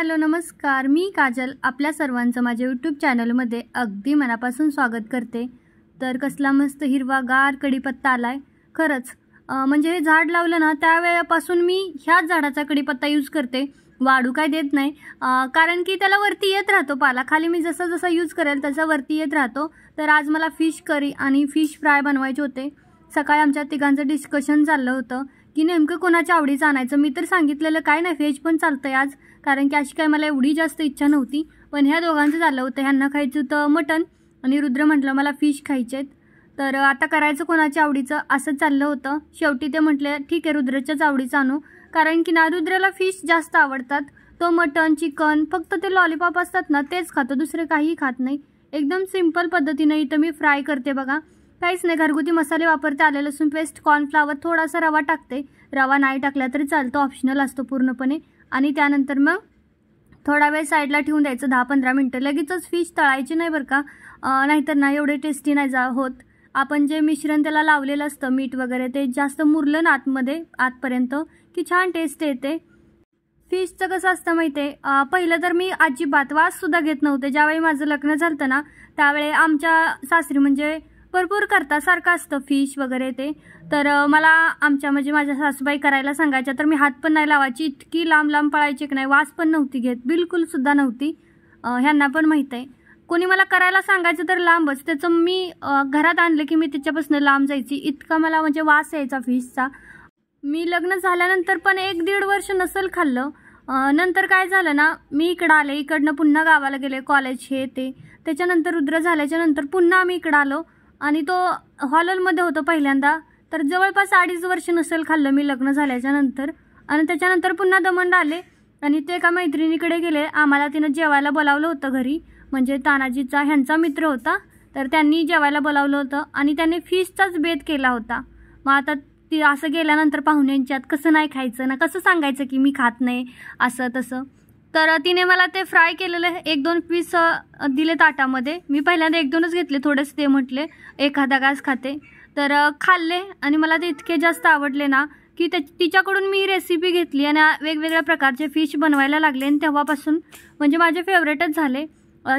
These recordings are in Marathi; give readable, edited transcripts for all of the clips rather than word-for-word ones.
हॅलो नमस्कार, मी काजल आपल्या सर्वांचं माझ्या यूट्यूब चॅनलमध्ये अगदी मनापासून स्वागत करते। तर कसला मस्त हिरवागार कढीपत्ता आलाय खरंच। म्हणजे हे झाड लावलं ना त्यावेळेपासून मी ह्याच झाडाचा कढीपत्ता यूज करते, वाढू काय देत नाही। कारण की त्याला वरती येत राहतो पाला, खाली मी जसा जसा यूज करेल तसा वरती येत राहतो। तर आज मला फिश करी आणि फिश फ्राय बनवायचे होते। सकाळी आमच्या तिघांचं डिस्कशन चाललं होतं की नेमकं कोणाच्या आवडीचं आणायचं। मी तर सांगितलेलं काय नाही, व्हेज पण चालतंय आज, कारण की अशी काय मला एवढी जास्त इच्छा नव्हती। पण ह्या दोघांचं झालं होतं, ह्यांना खायचं होतं मटण आणि रुद्र म्हटलं मला फिश खायचेत। तर आता करायचं कोणाच्या आवडीचं असं चाललं होतं। शेवटी ते म्हटले ठीक आहे रुद्रच्याच आवडीचं आणू, कारण की ना रुद्रला फिश जास्त आवडतात। तो मटण चिकन फक्त ते लॉलीपॉप असतात ना तेच खातो, दुसरे काही खात नाही। एकदम सिंपल पद्धतीने इथं मी फ्राय करते बघा, काहीच नाही, घरगुती मसाले वापरते, आले लसूण पेस्ट, कॉर्नफ्लावर, थोडासा रवा टाकते। रवा नाही टाकला तरी चालतो, ऑप्शनल असतो पूर्णपणे। आणि त्यानंतर मग थोडा वेळ साईडला ठेवून द्यायचं 10-15 मिनटं। लगेचच फिश तळायची नाही बरं का, नाहीतर ना एवढे टेस्टी नाही होत। आपण जे मिश्रण त्याला लावलेलं असतं मीठ वगैरे ते जास्त मुरलं ना आतपर्यंत की छान टेस्ट येते। फिशचं कसं असतं माहिती आहे, पहिलं तर मी अजिबात वाससुद्धा घेत नव्हते। ज्यावेळी माझं लग्न झालं ना त्यावेळी आमच्या सासरी म्हणजे भरपूर करतात, सारखं असतं फिश वगैरे ते। तर मला आमच्या म्हणजे माझ्या सासूबाई करायला सांगायच्या, तर मी हात पण नाही लावायची, इतकी लांब लांब पळायची की नाही, वास पण नव्हती घेत, बिलकुलसुद्धा नव्हती। ह्यांना पण माहीत आहे, कोणी मला करायला सांगायचं तर लांबच, त्याचं मी घरात आणलं की मी त्याच्यापासून लांब जायची, इतका मला म्हणजे वास यायचा फिशचा। मी लग्न झाल्यानंतर पण 1-1.5 वर्ष नसेल खाल्लं। नंतर काय झालं ना, मी इकडं आले, इकडनं पुन्हा गावाला गेले, कॉलेज हे ते, त्याच्यानंतर रुद्र झाल्याच्या नंतर पुन्हा आम्ही इकडं आलो आणि तो हॉलमध्ये होतो पहिल्यांदा। तर जवळपास 2.5 वर्ष नसेल खाल्लं मी लग्न झाल्याच्या नंतर। आणि त्याच्यानंतर पुन्हा दमंड आले आणि ते एका मैत्रिणीकडे गेले, आम्हाला तिनं जेवायला बोलावलं होतं घरी, म्हणजे तानाजीचा ह्यांचा मित्र होता, तर त्यांनी जेवायला बोलावलं होतं आणि त्यांनी फिशचाच बेत केला होता। मग आता ती असं गेल्यानंतर पाहुण्यांच्यात कसं नाही खायचं ना, कसं सांगायचं की मी खात नाही असं तसं। तर तिने मला ते फ्राय केलेलं 1-2 पीस दिले ताटामध्ये। मी पहिल्यांदा 1-2च घेतले, थोडेच ते म्हटले एखादा घास खाते, तर खाल्ले आणि मला ते इतके जास्त आवडले ना की तिच्याकडून मी रेसिपी घेतली आणि वेगवेगळ्या प्रकारचे फिश बनवायला लागले आणि तेव्हापासून म्हणजे माझे फेवरेटच झाले।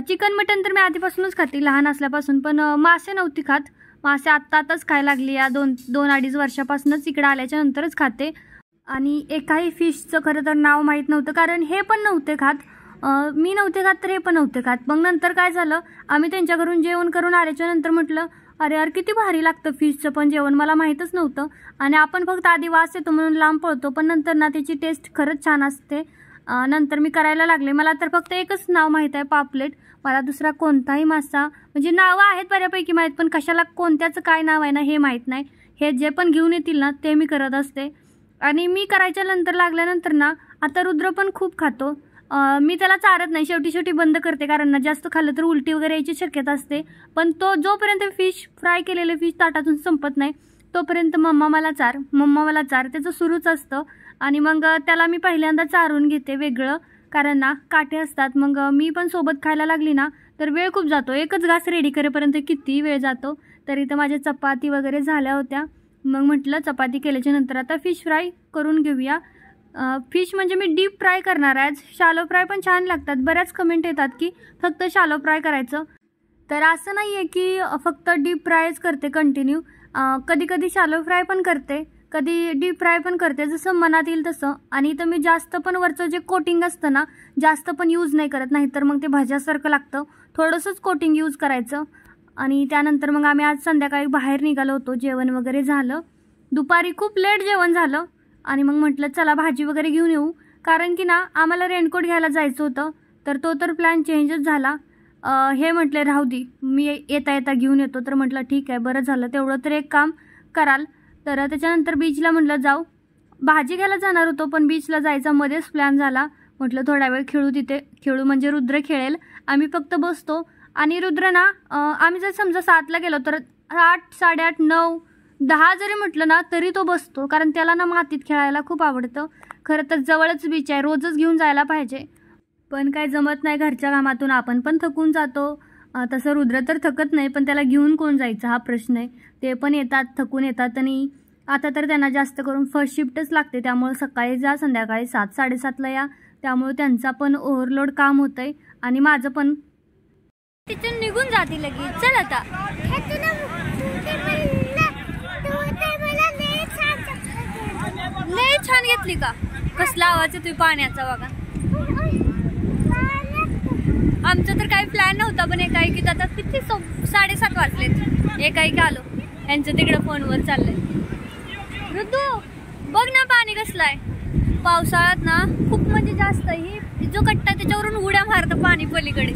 चिकन मटन तर मी आधीपासूनच खाते लहान असल्यापासून, पण मासे नव्हती खात। मासे आत्ताच खायला लागली, या 2-2.5 वर्षापासूनच इकडे आल्याच्या नंतरच खाते। आणि एकाही फिशचं खरं तर नाव माहीत नव्हतं, कारण हे पण नव्हते खात, मी नव्हते खात तर हे पण नव्हते खात। मग नंतर काय झालं, आम्ही त्यांच्या घरून जेवण करून आल्याच्या नंतर म्हटलं अरे यार किती भारी लागतं फिशचं पण जेवण, मला माहीतच नव्हतं। आणि आपण फक्त आधी वास येतो म्हणून लांब पळतो, पण नंतर ना त्याची टेस्ट खरंच छान असते। नंतर मी करायला लागले, मला तर फक्त एकच नाव माहीत आहे पापलेट, मला दुसरा कोणताही मासा म्हणजे नावं आहेत बऱ्यापैकी माहीत, पण कशाला कोणत्याचं काय नाव आहे ना हे माहीत नाही। हे जे पण घेऊन येतील ना ते मी करत असते। आणि मी करायच्या नंतर लागल्यानंतर ना आता रुद्र पण खूप खातो। मी त्याला चारत नाही, शेवटी बंद करते, कारण ना जास्त खाल्लं तर उलटी वगैरे यायची शक्यता असते। पण तो जोपर्यंत फिश फ्राय केलेले फिश ताटातून संपत नाही तोपर्यंत मम्मा मला चार त्याचं सुरूच असतं। आणि मग त्याला मी पहिल्यांदा चारून घेते वेगळं, कारण ना काटे असतात, मग मी पण सोबत खायला लागली ना तर वेळ खूप जातो, एकच घास रेडी करेपर्यंत किती वेळ जातो। तर इथं माझ्या चपाती वगैरे झाल्या होत्या, मग म्हटलं चपाती केल्याच्या नंतर आता फिश फ्राय करून घेऊया। फिश म्हणजे मी डीप फ्राय करणार आहे, शॅलो फ्राय पण छान लागतात। बऱ्याच कमेंट येतात की फक्त शॅलो फ्राय करायचं, तर असं नाही आहे की फक्त डीप फ्रायच करते कंटिन्यू, कधी कधी शॅलो फ्राय पण करते, कधी डीप फ्राय पण करते, जसं मनात येईल तसं। आणि इथं मी जास्त पण वरचं जे कोटिंग असतं ना जास्त पण यूज नाही करत, नाहीतर मग ते भाज्यासारखं लागतं, थोडंसंच कोटिंग यूज करायचं। आणि त्यानंतर मग आम्ही आज संध्याकाळी बाहेर निघालो होतो, जेवण वगैरे झालं, दुपारी खूप लेट जेवण झालं आणि मग म्हटलं चला भाजी वगैरे घेऊन येऊ, कारण की ना आम्हाला रेनकोट घ्यायला जायचं होतं, तर तो तर प्लॅन चेंजच झाला। हे म्हटले राहू दे मी येता येता घेऊन येतो, तर म्हटलं ठीक आहे बरं झालं, तेवढं तर एक काम कराल। तर त्याच्यानंतर बीचला म्हटलं जाऊ, भाजी घ्यायला जाणार होतो पण बीचला जायचा मध्येच प्लॅन झाला, म्हटलं थोडा वेळ खेळू म्हणजे रुद्र खेळेल, आम्ही फक्त बसतो। आणि रुद्र ना आम्ही जर समजा 7ला गेलो तर 8, 8:30, 9, 10 जरी म्हटलं ना तरी तो बसतो, कारण त्याला ना मातीत खेळायला खूप आवडतं। खरं तर जवळच बीच आहे, रोजच घेऊन जायला पाहिजे, पण काय जमत नाही, घरच्या कामातून आपण पण थकून जातो। तसं रुद्र तर थकत नाही, पण त्याला घेऊन कोण जायचं हा प्रश्न आहे। ते पण येतात, थकून येतात, आणि आता तर त्यांना जास्त करून फर्स्ट शिफ्टच लागते, त्यामुळे सकाळी जा संध्याकाळी 7-7:30ला या, त्यामुळे त्यांचा पण ओव्हरलोड काम होतंय आणि माझं पण. तिथून निघून जाते लगेच. चल आता. लय छान घेतली का? कसला आवाज येतोय पाण्याचा बघा. आमचा तर काही प्लॅन नव्हता पण एकाएकीत आता किती 7:30 वाजलेत. एकाएकी आलो. यांचं तिकडे फोनवर चाललंय. ऋतू बघ ना पाणी कसलं आहे. पावसाळ्यात ना खूप म्हणजे जास्त. ही जो कट्टा त्याच्यावरून उड्या मारतं पाणी पलीकडे.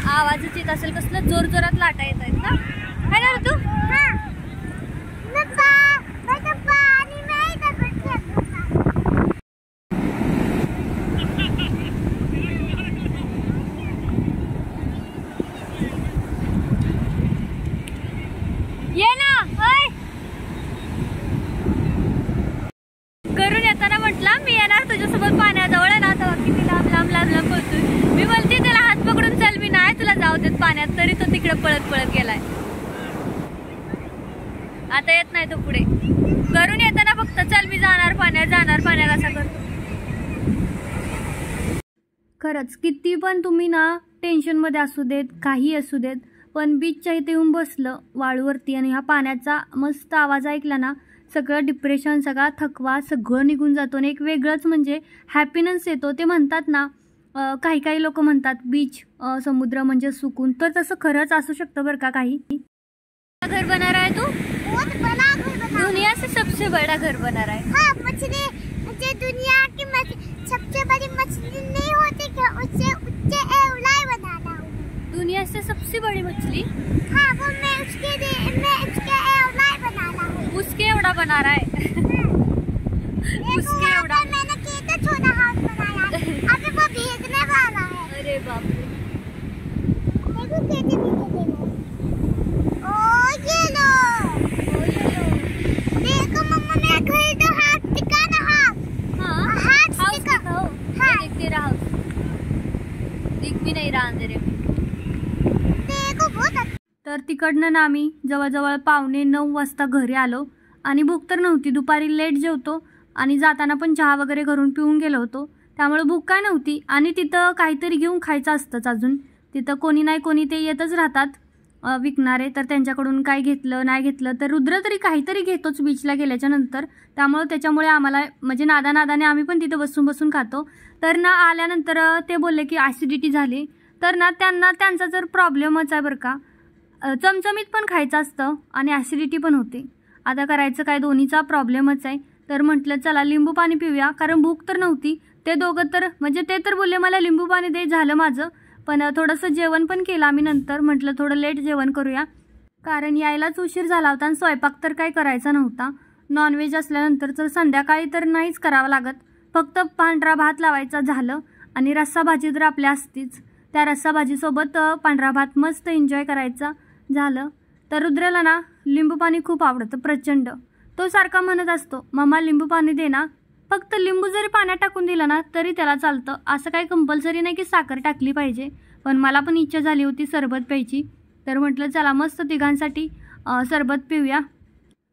आवाजच येत असेल. कसलं जोर जोरात लाटा येत आहेत ना. काय ना ऋतू? ये ना. करून येताना म्हटलं मी येणार तुझ्यासोबत पाण्याजवळ ना. तेव्हा किती लांब लांब लांब लांब पळतोय. मी बोलते त्याला हात पकडून चल मी नाही तुला जाऊ देत पाण्यात. तरी तो तिकडे पळत पळत गेलाय. आता येत नाही तो पुढे. करून येताना फक्त चल मी जाणार पाण्यात असा करतो. खरंच किती पण तुम्ही ना टेन्शनमध्ये असू देत काही असू देत पण बीचच्या इथे येऊन बसलं वाळूवरती आणि ह्या पाण्याचा मस्त आवाज ऐकला ना सगळं डिप्रेशन सगळा थकवा सगळं निघून जातो आणि एक वेगळंच म्हणजे हॅपीनेस येतो. ते म्हणतात ना काही लोक म्हणतात बीच समुद्र म्हणजे सुकून. तर तसं खरंच असू शकतं बरं का. काही घर बना रहा है तू? दुनिया से सबसे बड़ा घर बना रहा है. हाँ, मछली जो दुनिया की सबसे बड़ी मछली नहीं होती क्या? उससे एवलाई बना रहा हूँ. दुनिया से सबसे बड़ी मछली? हाँ, वो मैं उसके एवलाई बना रहा हूँ. उसके एवढा बना रहा है. उसके एवढा मैंने केक छोटा हाउस बनाया है. अभी वो भेजने वाला है. अरे बाप रे. देखो कैसे भेजे वो. ओ ये लो. देखो मम्मा मैं खरीदो हाथ दिखाना. हाथ हाउस दिखाओ. देख तेरा हाउस दिख भी नहीं रहा अंधेरे में. देखो बहुत. तर तिकडनं ना आम्ही जवळजवळ 8:45 वाजता घरी आलो आणि भूक तर नव्हती. दुपारी लेट जेवतो आणि जाताना पण चहा वगैरे घरून पिऊन गेलो होतो. त्यामुळे भूक काय नव्हती आणि तिथं काहीतरी घेऊन खायचं असतंच. अजून तिथं कोणी नाही कोणी ते येतच राहतात विकणारे. तर त्यांच्याकडून काय घेतलं नाही घेतलं तर रुद्र तरी काहीतरी घेतोच बीचला गेल्याच्या नंतर. त्यामुळे आम्हाला म्हणजे नादाने आम्ही पण तिथं बसून खातो. तर ना आल्यानंतर ते बोलले की ॲसिडिटी झाली. तर ना त्यांचा जर प्रॉब्लेमच आहे बरं का. चमचमीत पण खायचं असतं आणि ॲसिडिटी पण होते. आता करायचं काय दोन्हीचा प्रॉब्लेमच आहे. तर म्हटलं चला लिंबू पाणी पिऊया कारण भूक तर नव्हती. ते दोघं तर म्हणजे ते तर बोलले मला लिंबू पाणी दे. झालं माझं. पण थोडंसं जेवण पण केलं आम्ही नंतर. म्हटलं थोडं लेट जेवण करूया कारण यायलाच उशीर झाला होता आणि स्वयंपाक तर काही करायचा नव्हता. नॉनव्हेज असल्यानंतर तर संध्याकाळी तर नाहीच करावं लागत. फक्त पांढरा भात लावायचा झालं आणि रस्सा भाजी तर आपल्या असतीच. त्या रस्सा भाजीसोबत पांढरा भात मस्त एन्जॉय करायचा झालं. तर रुद्राला ना लिंबू पाणी खूप आवडतं प्रचंड. तो सारखा म्हणत असतो मम्मा लिंबू पाणी दे ना. फक्त लिंबू जरी पाण्यात टाकून दिलं ना तरी त्याला चालतं. असं काही कंपल्सरी नाही की साखर टाकली पाहिजे. पण मला पण इच्छा झाली होती सरबत प्यायची. तर म्हटलं चला मस्त तिघांसाठी सरबत पिऊया.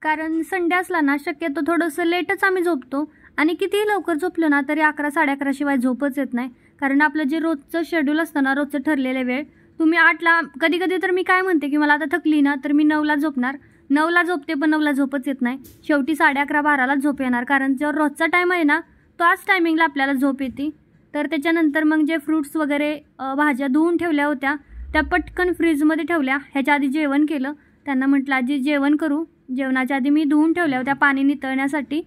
कारण संडे असला ना शक्यतो थोडंसं लेटच आम्ही झोपतो आणि कितीही लवकर झोपलं ना तरी 11-11:30 शिवाय झोपच येत नाही. कारण आपलं जे रोजचं शेड्यूल असतं ना रोजचं ठरलेले वेळ तुम्ही 8ला कधी तर मी काय म्हणते की मला आता थकली ना तर मी 9ला झोपणार. 9ला झोपते पण 9ला झोपच येत नाही. शेवटी 11:30-12लाच झोप येणार कारण जो रोजचा टाईम आहे ना तोच टायमिंगला आपल्याला झोप येते. तर त्याच्यानंतर मग जे फ्रूट्स वगैरे भाज्या धुवून ठेवल्या होत्या त्या पटकन फ्रीजमध्ये ठेवल्या. ह्याच्या आधी जेवण केलं. त्यांना म्हटलं आजी जेवण करू. जेवणाच्या आधी मी धुवून ठेवल्या होत्या पाणी नितळण्यासाठी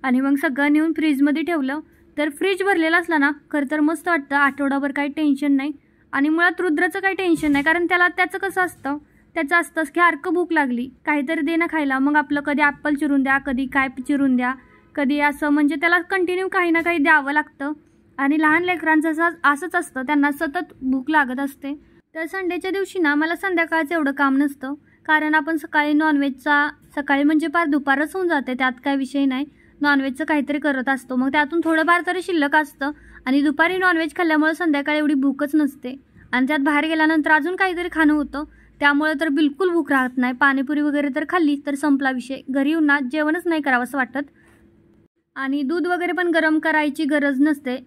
आणि मग सगळं नेऊन फ्रीजमध्ये ठेवलं. तर फ्रीज भरलेलं असलं ना खरं तर मस्त वाटतं. आठवडाभर काही टेन्शन नाही आणि मुळात रुद्राचं काही टेन्शन नाही कारण त्याचं कसं असतं त्याचं असतंच की सारखं भूक लागली काहीतरी दे ना खायला. मग आपलं कधी ॲपल चिरून द्या कधी काय चिरून द्या कधी असं म्हणजे त्याला कंटिन्यू काही ना काही द्यावं लागतं. आणि लहान लेकरांचं असंच असतं त्यांना सतत भूक लागत असते. तर संडेच्या दिवशी ना मला संध्याकाळचं एवढं काम नसतं कारण आपण सकाळी नॉनव्हेजचा सकाळी म्हणजे पार दुपारच होऊन जाते. त्यात काय विषय नाही. नॉनव्हेजचं काहीतरी करत असतो मग त्यातून थोडंफार तरी शिल्लक असतं आणि दुपारी नॉनव्हेज खाल्ल्यामुळे संध्याकाळी एवढी भूकच नसते आणि त्यात बाहेर गेल्यानंतर अजून काहीतरी खाणं होतं. त्यामुळे तर बिलकुल भूक राहत नाही. पाणीपुरी वगैरे तर खाल्ली तर संपला विषय. घरी येऊन ना जेवणच नाही करावं असं वाटत. आणि दूध वगैरे पण गरम करायची गरज नसते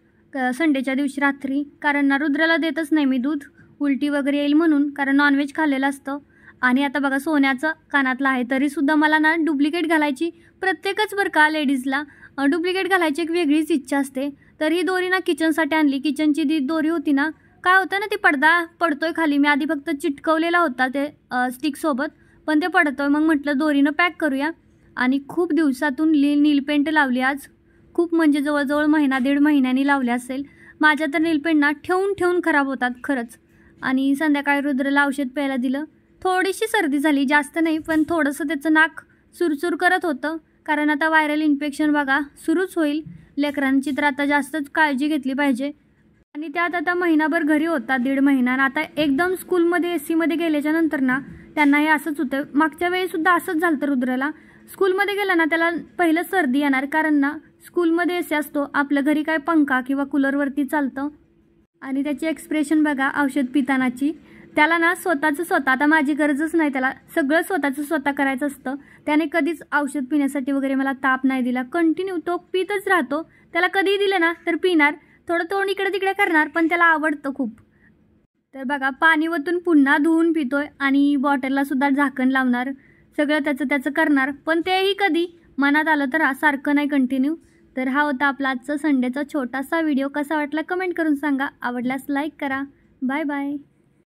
संडेच्या दिवशी रात्री, कारण ना रुद्राला देतच नाही मी दूध, उलटी वगैरे येईल म्हणून, कारण नॉनव्हेज खाल्लेलं असतं. आणि आता बघा सोन्याचं कानातलं आहे, तरीसुद्धा मला ना डुप्लिकेट घालायची, प्रत्येकच बरं का लेडीजला डुप्लिकेट घालायची एक वेगळीच इच्छा असते. तर ही दोरी ना किचनसाठी आणली. किचनची ती दोरी होती ना, काय होतं ना ती पडदा पडतोय खाली. मी आधी फक्त चिटकवलेला होता ते स्टिकसोबत, पण ते पडतोय. मग म्हटलं दोरीनं पॅक करूया. आणि खूप दिवसातून नीलपेंट लावली आज, खूप म्हणजे जवळजवळ महिना 1.5 महिन्यांनी लावली असेल. माझ्या तर नीलपेंट ना ठेवून ठेवून खराब होतात खरंच. आणि संध्याकाळी रुद्रला औषध प्यायला दिलं. थोडीशी सर्दी झाली, जास्त नाही, पण थोडंसं त्याचं नाक सुरसुर करत होतं, कारण आता व्हायरल इन्फेक्शन बघा सुरूच होईल. लेकरांची तर आता जास्तच काळजी घेतली पाहिजे. आणि त्यात आता महिनाभर घरी होता, 1.5 महिना. आता एकदम स्कूलमध्ये AC मध्ये गेल्याच्या नंतर ना त्यांना हे असंच होतं. मागच्या वेळीसुद्धा असंच झालं तर रुद्राला स्कूलमध्ये गेला ना त्याला पहिलं सर्दी येणार, कारण ना स्कूलमध्ये AC असतो, आपल्या घरी काय पंखा किंवा कूलरवरती चालतं. आणि त्याची एक्सप्रेशन बघा औषध पितानाची, त्याला ना स्वतःचं स्वतः, आता माझी गरजच नाही, त्याला सगळं स्वतःचं स्वतः करायचं असतं. त्याने कधीच औषध पिण्यासाठी वगैरे मला ताप नाही दिला, कंटिन्यू तो पितच राहतो. त्याला कधीही दिलं ना तर पिणार, थोडं तोंड इकडे तिकडे करणार, पण त्याला आवडतं खूप. तर बघा पाणी वतून पुन्हा धुवून पितोय आणि बॉटललासुद्धा झाकण लावणार, सगळं त्याचं करणार. पण तेही कधी मनात आलं तर, सारखं नाही कंटिन्यू. तर हा होता आपला आजचा संडेचा छोटासा व्हिडिओ. कसा वाटला कमेंट करून सांगा, आवडल्यास लाईक करा. Bye bye.